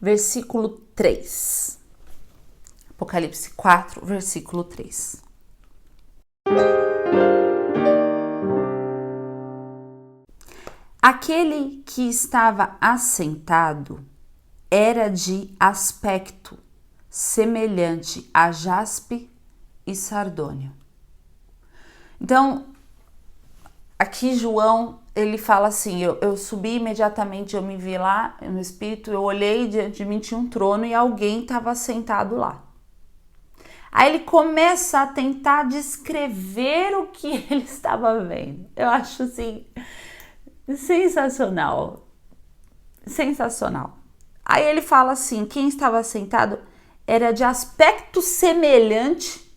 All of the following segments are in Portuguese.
versículo 3. Apocalipse 4, versículo 3. Aquele que estava assentado era de aspecto semelhante a jaspe e sardônio. Então, aqui João, ele fala assim, eu subi imediatamente, eu me vi lá no espírito, eu olhei, diante de mim tinha um trono e alguém estava sentado lá. Aí ele começa a tentar descrever o que ele estava vendo. Eu acho assim, sensacional. Sensacional. Aí ele fala assim, quem estava sentado era de aspecto semelhante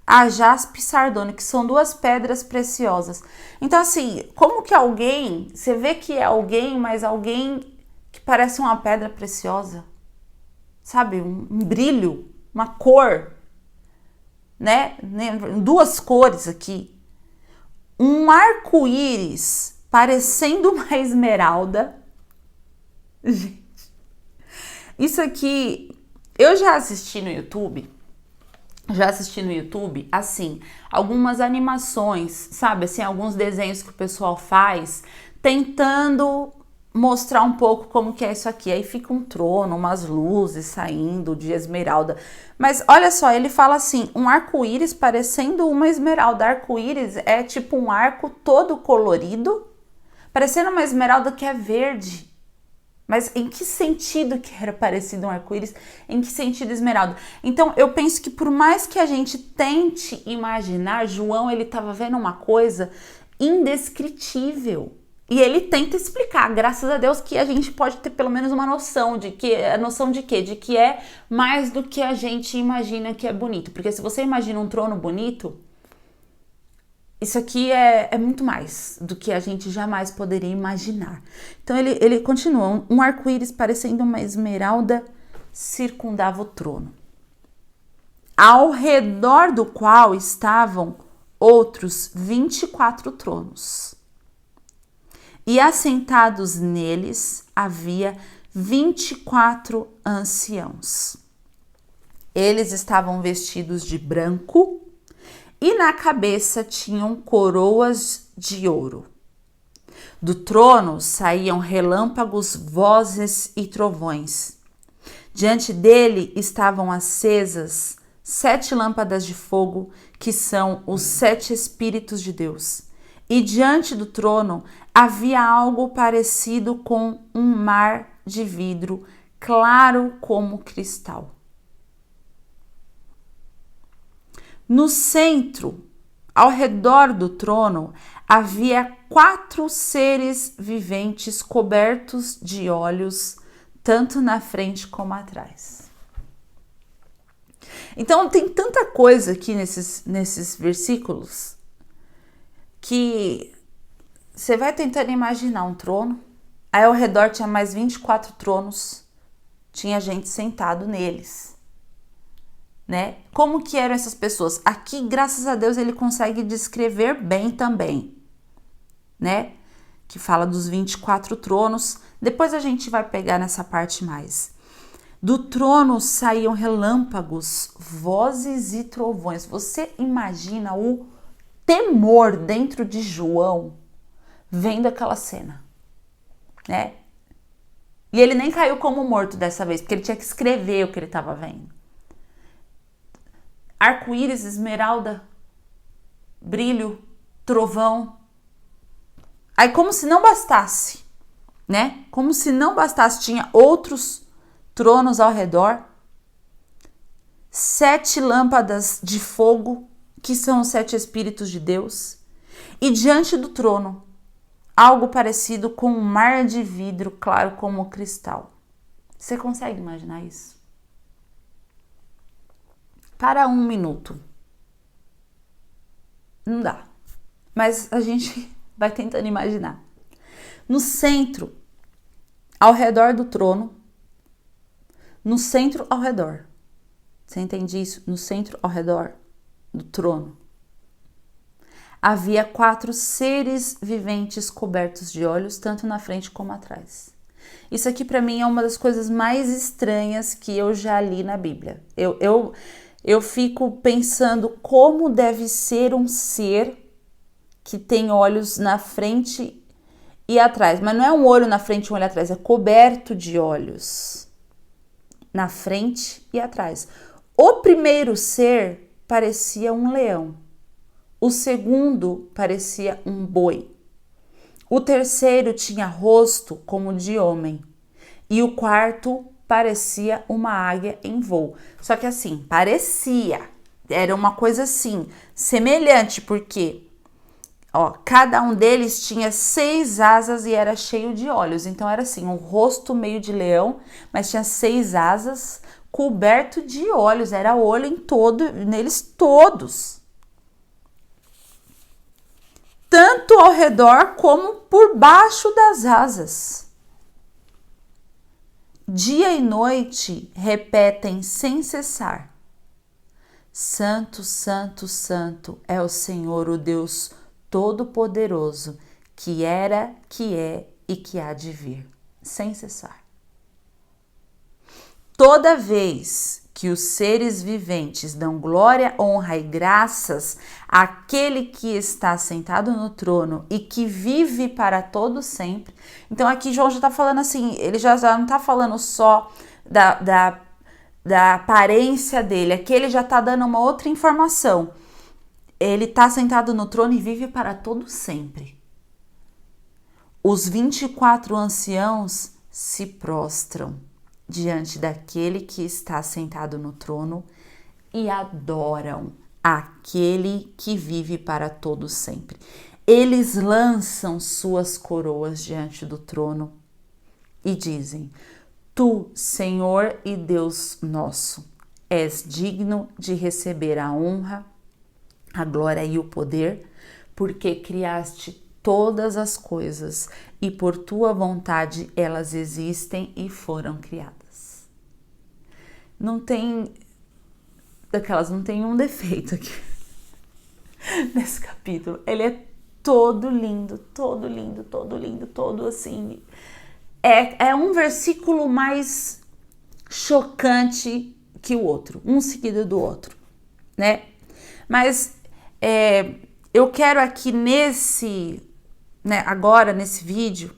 a jaspe e sardônio, que são duas pedras preciosas. Então assim, como que alguém, você vê que é alguém, mas alguém que parece uma pedra preciosa, sabe? Um brilho, uma cor, né? Duas cores aqui. Um arco-íris parecendo uma esmeralda. Gente, isso aqui eu já assisti no YouTube. Assim, algumas animações, sabe, assim, alguns desenhos que o pessoal faz, tentando mostrar um pouco como que é isso aqui. Aí fica um trono, umas luzes saindo de esmeralda. Mas olha só, ele fala assim, um arco-íris parecendo uma esmeralda. Arco-íris é tipo um arco todo colorido, parecendo uma esmeralda que é verde. Mas em que sentido que era parecido um arco-íris? Em que sentido esmeralda? Então, eu penso que por mais que a gente tente imaginar, João, ele estava vendo uma coisa indescritível. E ele tenta explicar, graças a Deus, que a gente pode ter pelo menos uma noção de que, a noção de quê? De que é mais do que a gente imagina que é bonito. Porque se você imagina um trono bonito, isso aqui é muito mais do que a gente jamais poderia imaginar. Então ele continua, um arco-íris parecendo uma esmeralda circundava o trono, ao redor do qual estavam outros 24 tronos. E assentados neles havia 24 anciãos. Eles estavam vestidos de branco, e na cabeça tinham coroas de ouro. Do trono saíam relâmpagos, vozes e trovões. Diante dele estavam acesas 7 lâmpadas de fogo, que são os 7 Espíritos de Deus. E diante do trono havia algo parecido com um mar de vidro, claro como cristal. No centro, ao redor do trono, havia 4 seres viventes cobertos de olhos, tanto na frente como atrás. Então, tem tanta coisa aqui nesses versículos que você vai tentando imaginar um trono, aí ao redor tinha mais 24 tronos, tinha gente sentado neles. Né? Como que eram essas pessoas? Aqui, graças a Deus, ele consegue descrever bem também, né? Que fala dos 24 tronos. Depois a gente vai pegar nessa parte mais. Do trono saíam relâmpagos, vozes e trovões. Você imagina o temor dentro de João vendo aquela cena, né? E ele nem caiu como morto dessa vez, porque ele tinha que escrever o que ele estava vendo. Arco-íris, esmeralda, brilho, trovão. Aí como se não bastasse, né? Como se não bastasse, tinha outros tronos ao redor. 7 lâmpadas de fogo, que são os 7 Espíritos de Deus. E diante do trono, algo parecido com um mar de vidro, claro como cristal. Você consegue imaginar isso? Para um minuto. Não dá. Mas a gente vai tentando imaginar. No centro, ao redor do trono, no centro ao redor. Você entende isso? No centro ao redor do trono. Havia 4 seres viventes cobertos de olhos, tanto na frente como atrás. Isso aqui para mim é uma das coisas mais estranhas que eu já li na Bíblia. Eu fico pensando como deve ser um ser que tem olhos na frente e atrás. Mas não é um olho na frente e um olho atrás, é coberto de olhos na frente e atrás. O primeiro ser parecia um leão. O segundo parecia um boi. O terceiro tinha rosto como de homem. E o quarto parecia uma águia em voo. Só que assim, parecia. Era uma coisa assim, semelhante, porque cada um deles tinha 6 asas e era cheio de olhos. Então era assim, um rosto meio de leão, mas tinha 6 asas, coberto de olhos. Era olho neles todos. Tanto ao redor como por baixo das asas. Dia e noite repetem sem cessar: Santo, Santo, Santo é o Senhor, o Deus Todo-Poderoso, que era, que é e que há de vir. Sem cessar. Toda vez que os seres viventes dão glória, honra e graças àquele que está sentado no trono e que vive para todo sempre. Então aqui João já está falando assim, ele já não está falando só da aparência dele, aqui ele já está dando uma outra informação. Ele está sentado no trono e vive para todo sempre. Os 24 anciãos se prostram diante daquele que está sentado no trono e adoram aquele que vive para todo sempre. Eles lançam suas coroas diante do trono e dizem: Tu, Senhor e Deus nosso, és digno de receber a honra, a glória e o poder, porque criaste todas as coisas e por tua vontade elas existem e foram criadas. Não tem um defeito aqui nesse capítulo. Ele é todo lindo, todo lindo, todo lindo, todo assim. É um versículo mais chocante que o outro, um seguido do outro, né? Mas eu quero aqui agora nesse vídeo,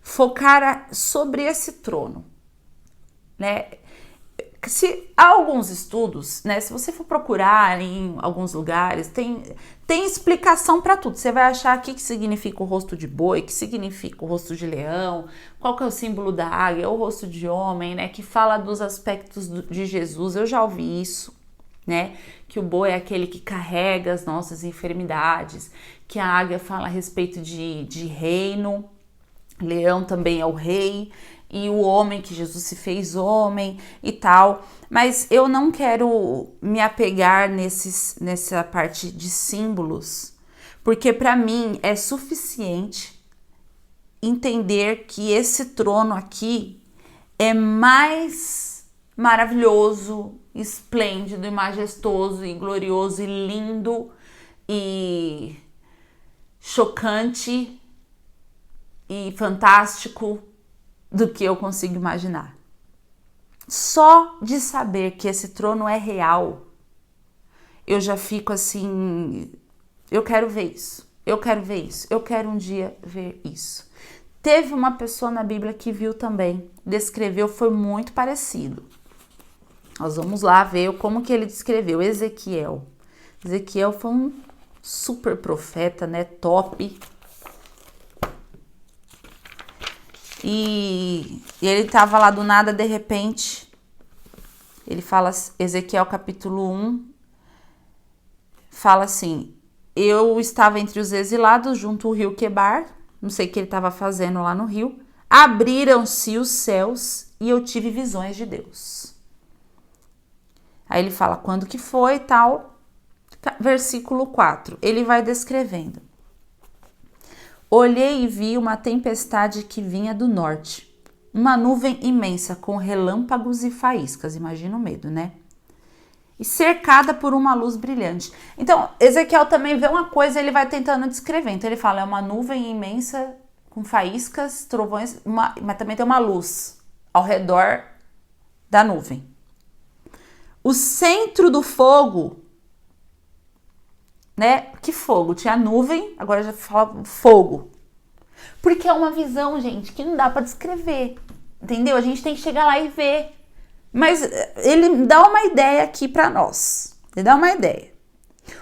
focar sobre esse trono, né? Há alguns estudos, né? Se você for procurar em alguns lugares, tem explicação para tudo. Você vai achar aqui que significa o rosto de boi, que significa o rosto de leão, qual que é o símbolo da águia, o rosto de homem, né? Que fala dos aspectos de Jesus. Eu já ouvi isso, né? Que o boi é aquele que carrega as nossas enfermidades, que a águia fala a respeito de reino, leão também é o rei, e o homem, que Jesus se fez homem e tal. Mas eu não quero me apegar nessa parte de símbolos, porque para mim é suficiente entender que esse trono aqui é mais maravilhoso, esplêndido e majestoso e glorioso e lindo e chocante e fantástico do que eu consigo imaginar. Só de saber que esse trono é real, eu já fico assim, eu quero ver isso, eu quero ver isso, eu quero um dia ver isso. Teve uma pessoa na Bíblia que viu também, descreveu, foi muito parecido. Nós vamos lá ver como que ele descreveu. Ezequiel foi um super profeta, né, top. E ele estava lá do nada, de repente, ele fala, Ezequiel capítulo 1, fala assim: eu estava entre os exilados junto ao rio Quebar, não sei o que ele estava fazendo lá no rio, abriram-se os céus e eu tive visões de Deus. Aí ele fala quando que foi e tal, versículo 4, ele vai descrevendo. Olhei e vi uma tempestade que vinha do norte, uma nuvem imensa com relâmpagos e faíscas, imagina o medo, né? E cercada por uma luz brilhante. Então, Ezequiel também vê uma coisa, ele vai tentando descrever. Então ele fala, é uma nuvem imensa com faíscas, trovões, mas também tem uma luz ao redor da nuvem. O centro do fogo, né? Que fogo? Tinha nuvem, agora já fala fogo. Porque é uma visão, gente, que não dá para descrever, entendeu? A gente tem que chegar lá e ver. Mas ele dá uma ideia aqui para nós. Ele dá uma ideia.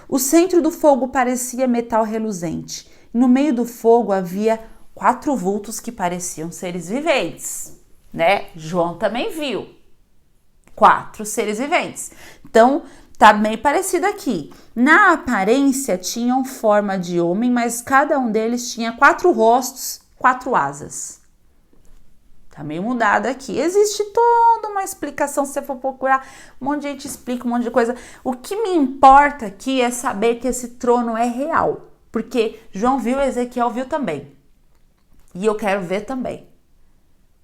O centro do fogo parecia metal reluzente. No meio do fogo havia 4 vultos que pareciam seres viventes, né? João também viu 4 seres viventes. Então, tá bem parecido aqui. Na aparência, tinham forma de homem, mas cada um deles tinha 4 rostos, 4 asas. Tá meio mudado aqui. Existe toda uma explicação, se você for procurar, um monte de gente explica um monte de coisa. O que me importa aqui é saber que esse trono é real, porque João viu, Ezequiel viu também. E eu quero ver também,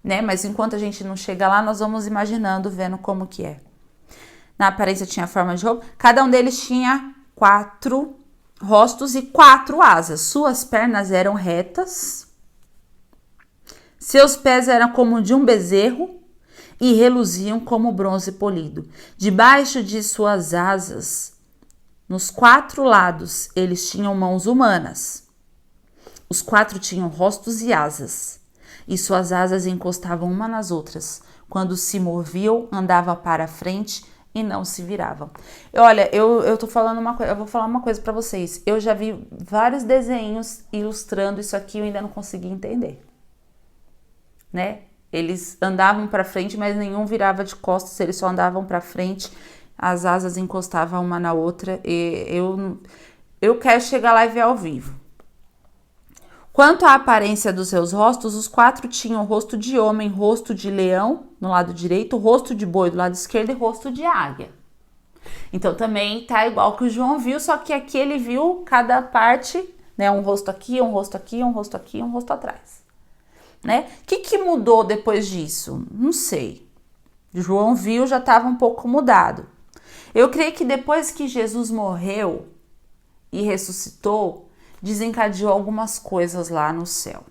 né? Mas enquanto a gente não chega lá, nós vamos imaginando, vendo como que é. Na aparência tinha forma de roupa. Cada um deles tinha 4 rostos e 4 asas. Suas pernas eram retas. Seus pés eram como de um bezerro e reluziam como bronze polido. Debaixo de suas asas, nos 4 lados, eles tinham mãos humanas. Os 4 tinham rostos e asas, e suas asas encostavam uma nas outras. Quando se moviam, andavam para a frente e não se viravam. Olha, eu tô falando uma coisa, eu vou falar uma coisa para vocês. Eu já vi vários desenhos ilustrando isso aqui, eu ainda não consegui entender, né? Eles andavam para frente, mas nenhum virava de costas, eles só andavam para frente, as asas encostavam uma na outra, e eu quero chegar lá e ver ao vivo. Quanto à aparência dos seus rostos, os 4 tinham rosto de homem, rosto de leão no lado direito, rosto de boi do lado esquerdo e rosto de águia. Então também tá igual que o João viu, só que aqui ele viu cada parte, né? Um rosto aqui, um rosto aqui, um rosto aqui, um rosto atrás, né? O que mudou depois disso? Não sei. João viu, já estava um pouco mudado. Eu creio que depois que Jesus morreu e ressuscitou, desencadeou algumas coisas lá no céu.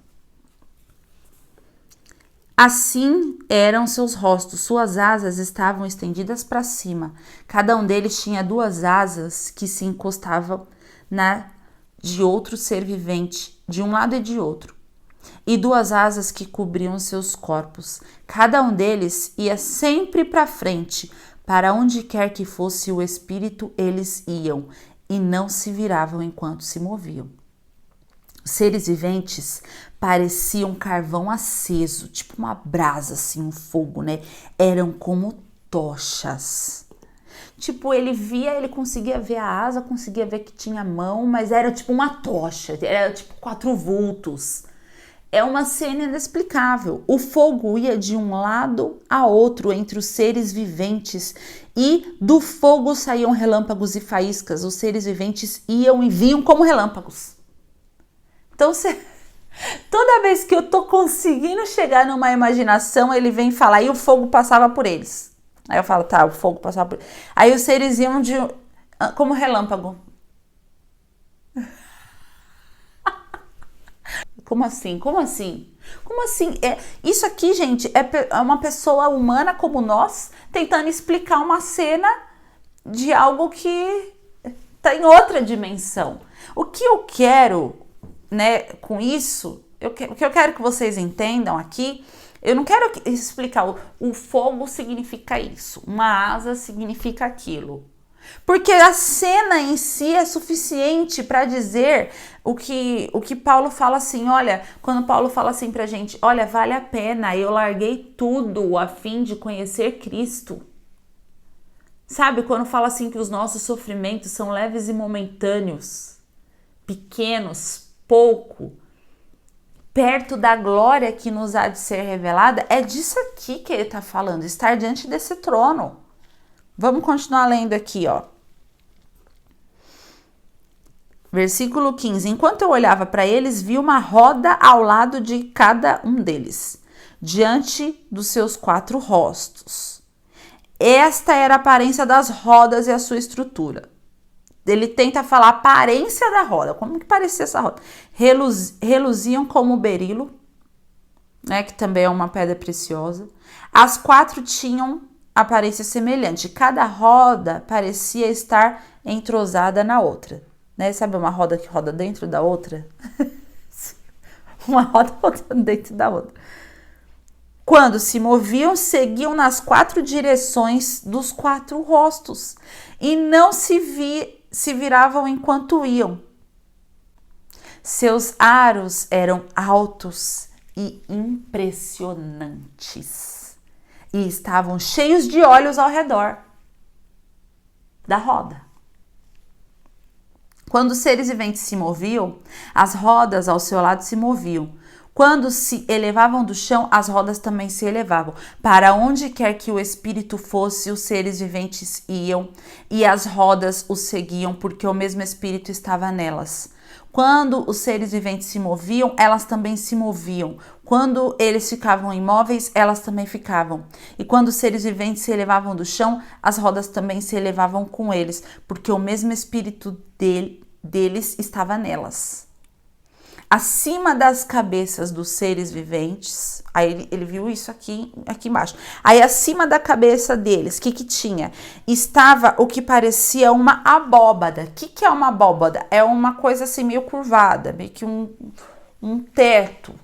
Assim eram seus rostos, suas asas estavam estendidas para cima. Cada um deles tinha 2 asas que se encostavam na de outro ser vivente, de um lado e de outro, e 2 asas que cobriam seus corpos. Cada um deles ia sempre para frente, para onde quer que fosse o espírito, eles iam, e não se viravam enquanto se moviam. Os seres viventes pareciam carvão aceso, tipo uma brasa, assim, um fogo, né? Eram como tochas. Tipo, ele via, ele conseguia ver a asa, conseguia ver que tinha mão, mas era tipo uma tocha, era tipo 4 vultos. É uma cena inexplicável. O fogo ia de um lado a outro entre os seres viventes e do fogo saíam relâmpagos e faíscas. Os seres viventes iam e vinham como relâmpagos. Então, toda vez que eu tô conseguindo chegar numa imaginação, ele vem falar, e o fogo passava por eles. Aí eu falo, tá, o fogo passava por eles. Aí os seres iam como relâmpago. Como assim? Como assim? Como assim? Isso aqui, gente, é uma pessoa humana como nós tentando explicar uma cena de algo que tá em outra dimensão. O que eu quero, né, com isso, o que eu quero que vocês entendam aqui, eu não quero explicar o fogo significa isso, uma asa significa aquilo. Porque a cena em si é suficiente para dizer o que Paulo fala assim, olha, quando Paulo fala assim pra gente, olha, vale a pena, eu larguei tudo a fim de conhecer Cristo. Sabe, quando fala assim que os nossos sofrimentos são leves e momentâneos, pequenos, pouco, perto da glória que nos há de ser revelada, é disso aqui que ele está falando, estar diante desse trono. Vamos continuar lendo aqui, ó. Versículo 15. Enquanto eu olhava para eles, vi uma roda ao lado de cada um deles, diante dos seus 4 rostos. Esta era a aparência das rodas e a sua estrutura. ele tenta falar a aparência da roda. Como que parecia essa roda? Reluziam como berilo, né, que também é uma pedra preciosa. As 4 tinham aparência semelhante. Cada roda parecia estar entrosada na outra. Né? Sabe uma roda que roda dentro da outra? Uma roda rodando dentro da outra. Quando se moviam, seguiam nas 4 direções dos 4 rostos e não se viravam enquanto iam. Seus aros eram altos e impressionantes e estavam cheios de olhos ao redor da roda. Quando os seres viventes se moviam, as rodas ao seu lado se moviam. Quando se elevavam do chão, as rodas também se elevavam. Para onde quer que o espírito fosse, os seres viventes iam e as rodas os seguiam, porque o mesmo espírito estava nelas. Quando os seres viventes se moviam, elas também se moviam. Quando eles ficavam imóveis, elas também ficavam. E quando os seres viventes se elevavam do chão, as rodas também se elevavam com eles, porque o mesmo espírito deles estava nelas. Acima das cabeças dos seres viventes, aí ele viu isso aqui embaixo. Aí acima da cabeça deles, o que tinha? Estava o que parecia uma abóbada. O que é uma abóbada? É uma coisa assim meio curvada, meio que um teto,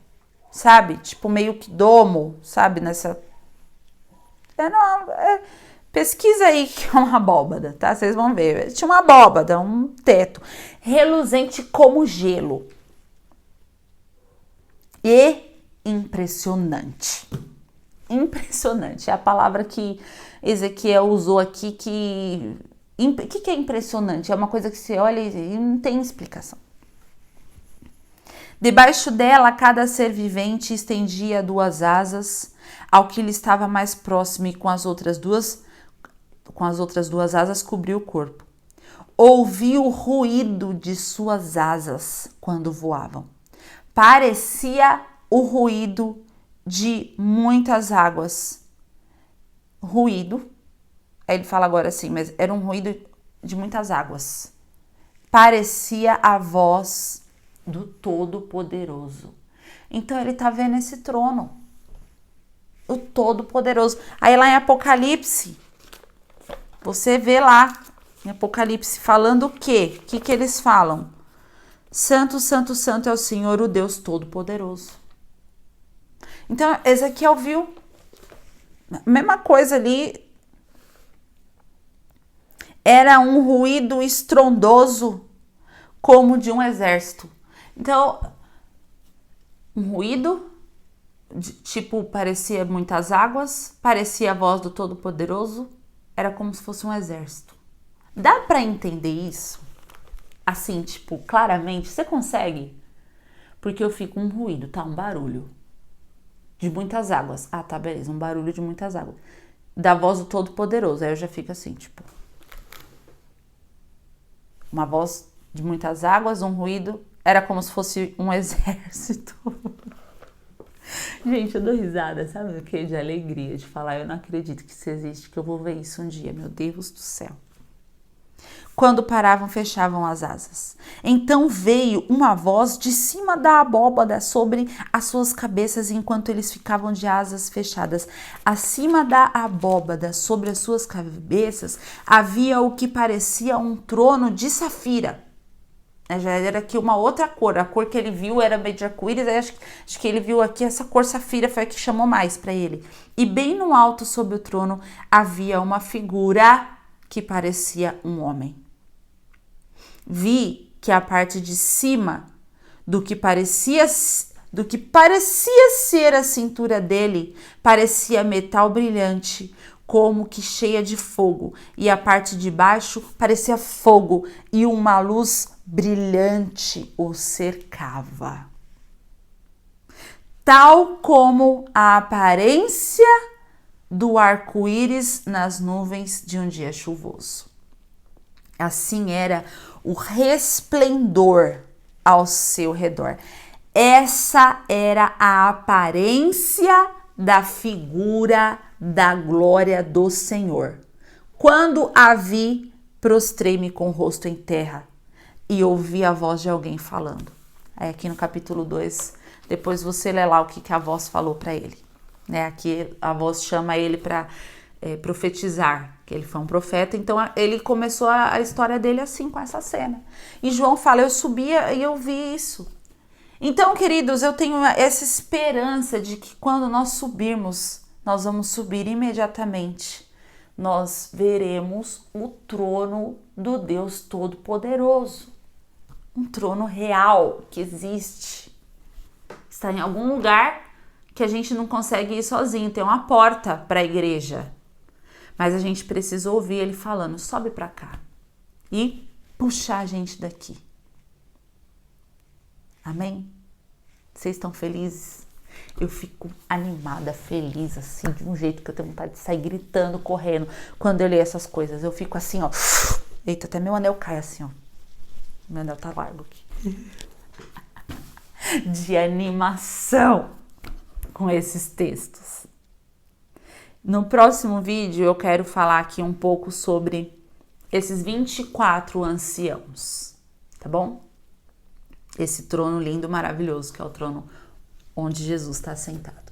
sabe? Tipo meio que domo, sabe? Pesquisa aí que é uma abóbada, tá? Vocês vão ver. Tinha uma abóbada, um teto, reluzente como gelo. E impressionante. Impressionante. É a palavra que Ezequiel usou aqui que é impressionante? É uma coisa que você olha e não tem explicação. Debaixo dela, cada ser vivente estendia 2 asas ao que lhe estava mais próximo e com as outras duas asas cobriu o corpo. Ouvi o ruído de suas asas quando voavam. Parecia o ruído de muitas águas. Ruído. Aí ele fala agora assim, mas era um ruído de muitas águas. Parecia a voz do Todo-Poderoso. Então ele tá vendo esse trono. O Todo-Poderoso. Aí lá em Apocalipse, você vê lá em Apocalipse falando o quê? O que eles falam? Santo, santo, santo é o Senhor, o Deus Todo-Poderoso. Então, Ezequiel viu a mesma coisa ali. Era um ruído estrondoso, como de um exército. Então, um ruído, tipo, parecia muitas águas, parecia a voz do Todo-Poderoso, era como se fosse um exército. Dá para entender isso? Assim, tipo, claramente, você consegue? Porque eu fico um ruído, tá? Um barulho de muitas águas. Ah, tá, beleza, um barulho de muitas águas. Da voz do Todo-Poderoso. Aí eu já fico assim, tipo, uma voz de muitas águas, um ruído. Era como se fosse um exército. Gente, eu dou risada, sabe o que? De alegria, de falar, eu não acredito que isso existe, que eu vou ver isso um dia, meu Deus do céu. Quando paravam, fechavam as asas. Então veio uma voz de cima da abóbada sobre as suas cabeças, enquanto eles ficavam de asas fechadas. Acima da abóbada, sobre as suas cabeças, havia o que parecia um trono de safira. Já era aqui uma outra cor. A cor que ele viu era meio de arco-íris. Acho que ele viu aqui essa cor safira, foi a que chamou mais para ele. E bem no alto, sob o trono, havia uma figura que parecia um homem. Vi que a parte de cima do que parecia ser a cintura dele parecia metal brilhante, como que cheia de fogo, e a parte de baixo parecia fogo, e uma luz brilhante o cercava. Tal como a aparência do arco-íris nas nuvens de um dia chuvoso. Assim era o resplendor ao seu redor. Essa era a aparência da figura da glória do Senhor. Quando a vi, prostrei-me com o rosto em terra e ouvi a voz de alguém falando. Aí aqui no capítulo 2, depois você lê lá o que a voz falou para ele. Né? Aqui a voz chama ele para profetizar, que ele foi um profeta, então ele começou a história dele assim, com essa cena. E João fala, eu subia e eu vi isso. Então, queridos, eu tenho essa esperança de que quando nós subirmos, nós vamos subir imediatamente. Nós veremos o trono do Deus Todo-Poderoso. Um trono real que existe. Está em algum lugar que a gente não consegue ir sozinho. Tem uma porta para a igreja. Mas a gente precisa ouvir ele falando, sobe para cá. E puxar a gente daqui. Amém? Vocês estão felizes? Eu fico animada, feliz, assim, de um jeito que eu tenho vontade de sair gritando, correndo. Quando eu leio essas coisas, eu fico assim, ó. Eita, até meu anel cai assim, ó. Meu anel tá largo aqui. De animação com esses textos. No próximo vídeo eu quero falar aqui um pouco sobre esses 24 anciãos, tá bom? Esse trono lindo, maravilhoso, que é o trono onde Jesus está sentado.